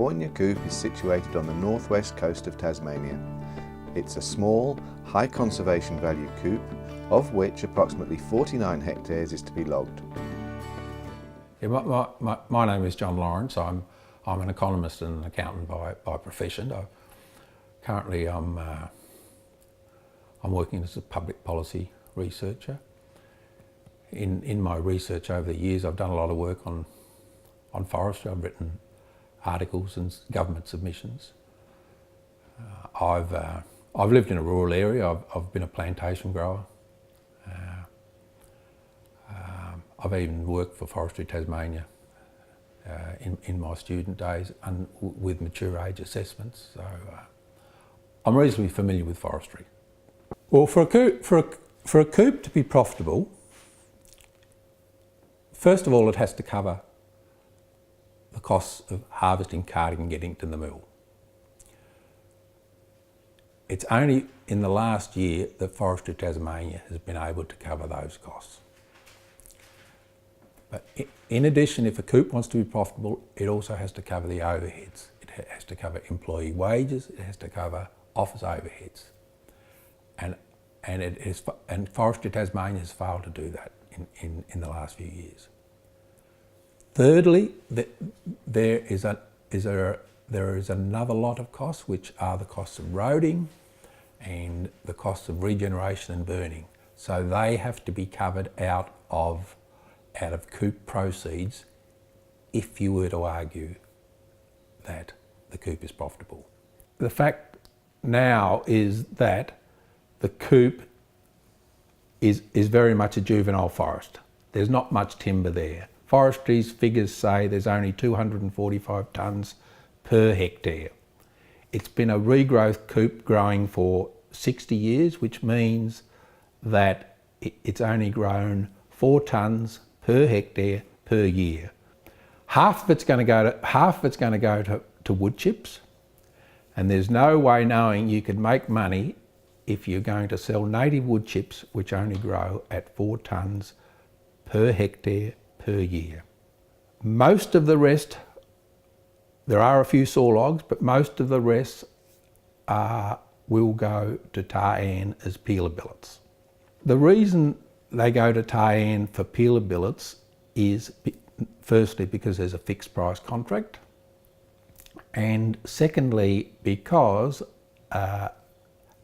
Laponia Coop is situated on the northwest coast of Tasmania. It's a small, high conservation value coop, of which approximately 49 hectares is to be logged. Yeah, my name is John Lawrence. I'm an economist and an accountant by profession. Currently I'm working as a public policy researcher. In my research over the years, I've done a lot of work on forestry. I've written articles and government submissions. I've lived in a rural area. I've been a plantation grower. I've even worked for Forestry Tasmania in my student days and with mature age assessments. So I'm reasonably familiar with forestry. Well, for a coop to be profitable, first of all, it has to cover the costs of harvesting, carting and getting to the mill. It's only in the last year that Forestry Tasmania has been able to cover those costs. But in addition, if a coop wants to be profitable, it also has to cover the overheads. It has to cover employee wages, it has to cover office overheads. And Forestry Tasmania has failed to do that in the last few years. Thirdly, there is another lot of costs, which are the costs of roading and the costs of regeneration and burning. So they have to be covered out of coop proceeds if you were to argue that the coop is profitable. The fact now is that the coop is very much a juvenile forest. There's not much timber there. Forestry's figures say there's only 245 tonnes per hectare. It's been a regrowth coop growing for 60 years, which means that it's only grown 4 tonnes per hectare per year. Half of it's going to go to wood chips, and there's no way knowing you could make money if you're going to sell native wood chips which only grow at 4 tonnes per hectare per year. Most of the rest, there are a few saw logs, but most of the rest will go to Taryan as peeler billets. The reason they go to Taryan for peeler billets is firstly because there's a fixed price contract, and secondly because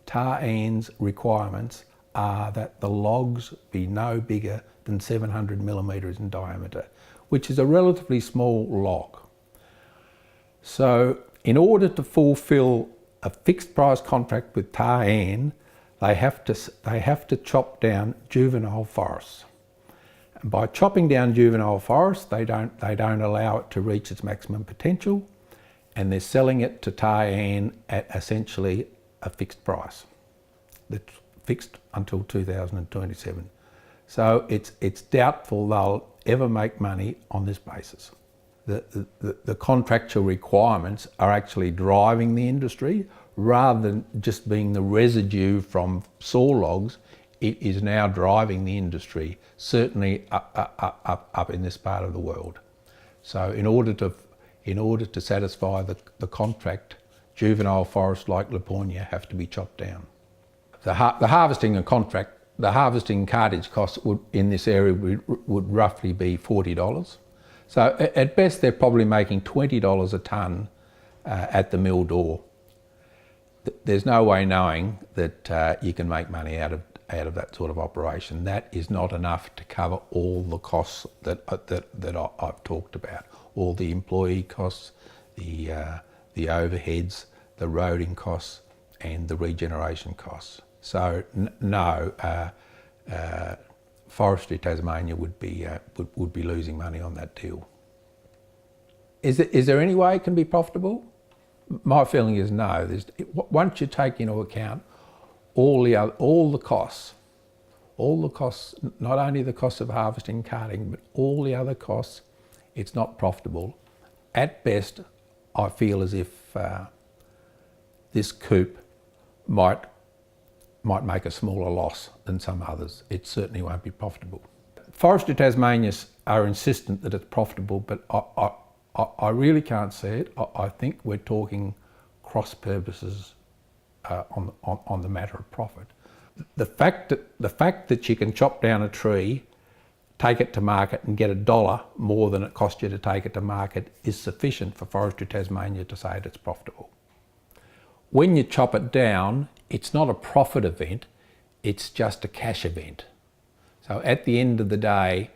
Taryan's requirements are that the logs be no bigger than 700 millimetres in diameter, which is a relatively small log. So in order to fulfil a fixed price contract with Taryan, they have to chop down juvenile forests. And by chopping down juvenile forests, they don't allow it to reach its maximum potential, and they're selling it to Taryan at essentially a fixed price. That's fixed until 2027. So it's doubtful they'll ever make money on this basis. The contractual requirements are actually driving the industry rather than just being the residue from saw logs. It is now driving the industry, certainly up in this part of the world. So in order to satisfy the contract, juvenile forests like Laponia have to be chopped down. The harvesting cartage costs in this area would roughly be $40. So at best they're probably making $20 a tonne at the mill door. There's no way knowing that you can make money out of that sort of operation. That is not enough to cover all the costs that I've talked about. All the employee costs, the overheads, the roading costs and the regeneration costs. So no, Forestry Tasmania would be losing money on that deal. Is there any way it can be profitable? My feeling is no. Once you take into account all the costs, not only the cost of harvesting, carting, but all the other costs, it's not profitable. At best, I feel as if this coop might make a smaller loss than some others. It certainly won't be profitable. Forestry Tasmania are insistent that it's profitable, but I really can't see it. I think we're talking cross purposes on the matter of profit. The fact that you can chop down a tree, take it to market and get $1 more than it cost you to take it to market is sufficient for Forestry Tasmania to say that it's profitable. When you chop it down, it's not a profit event, it's just a cash event. So at the end of the day,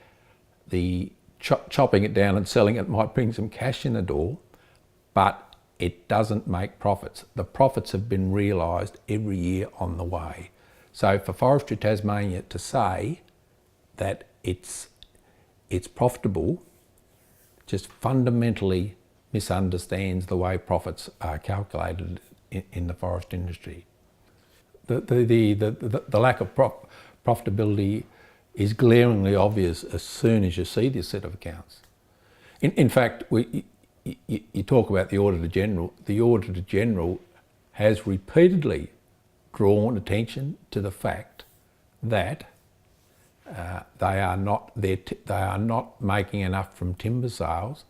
the chopping it down and selling it might bring some cash in the door, but it doesn't make profits. The profits have been realised every year on the way. So for Forestry Tasmania to say that it's profitable just fundamentally misunderstands the way profits are calculated in the forest industry. The lack of profitability is glaringly obvious as soon as you see this set of accounts. In fact, you talk about the Auditor General. The Auditor General has repeatedly drawn attention to the fact that they are not making enough from timber sales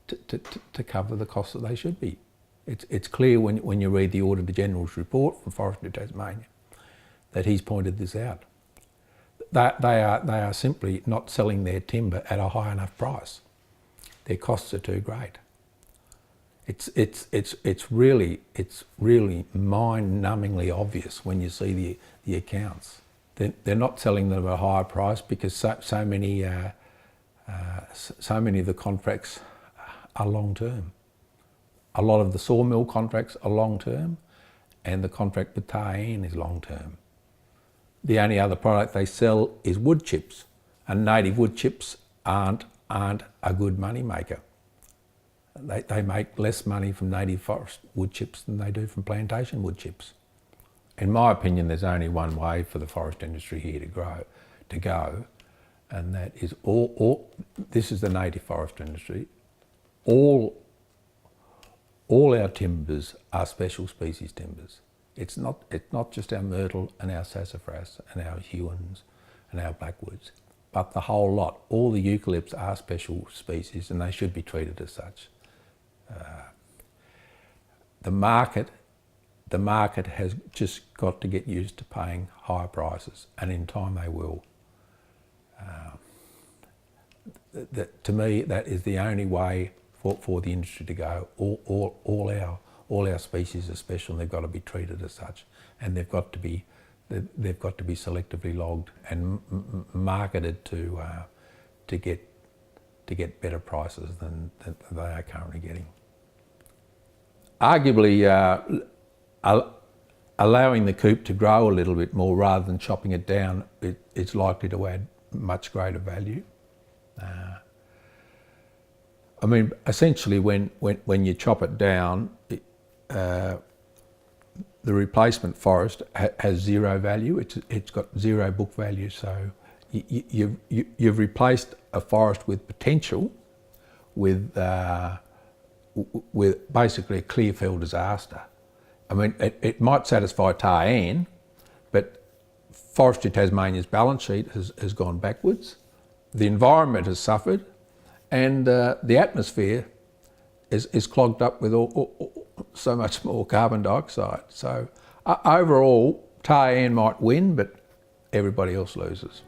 to cover the costs that they should be. It's clear when you read the Auditor General's report from Forestry Tasmania that he's pointed this out. They are simply not selling their timber at a high enough price. Their costs are too great. It's really mind-numbingly obvious when you see the accounts. They're not selling them at a higher price because so many of the contracts are long term. A lot of the sawmill contracts are long term, and the contract with Taene is long term. The only other product they sell is wood chips, and native wood chips aren't a good money maker. They make less money from native forest wood chips than they do from plantation wood chips. In my opinion, there's only one way for the forest industry here to go, and that is this is the native forest industry. All our timbers are special species timbers. It's not just our myrtle and our sassafras and our hewens and our blackwoods, but the whole lot. All the eucalypts are special species and they should be treated as such. The market has just got to get used to paying higher prices, and in time they will. To me, that is the only way for the industry to go. All our species are special, and they've got to be treated as such, and they've got to be selectively logged and marketed to get better prices than they are currently getting. Arguably, allowing the coop to grow a little bit more rather than chopping it down, it's likely to add much greater value. I mean, essentially, when you chop it down, the replacement forest has zero value. It's got zero book value. So you've replaced a forest with potential with basically a Clearfield disaster. I mean, it might satisfy Taene, but Forestry Tasmania's balance sheet has gone backwards. The environment has suffered, and the atmosphere is clogged up with so much more carbon dioxide. So overall, Taene might win, but everybody else loses.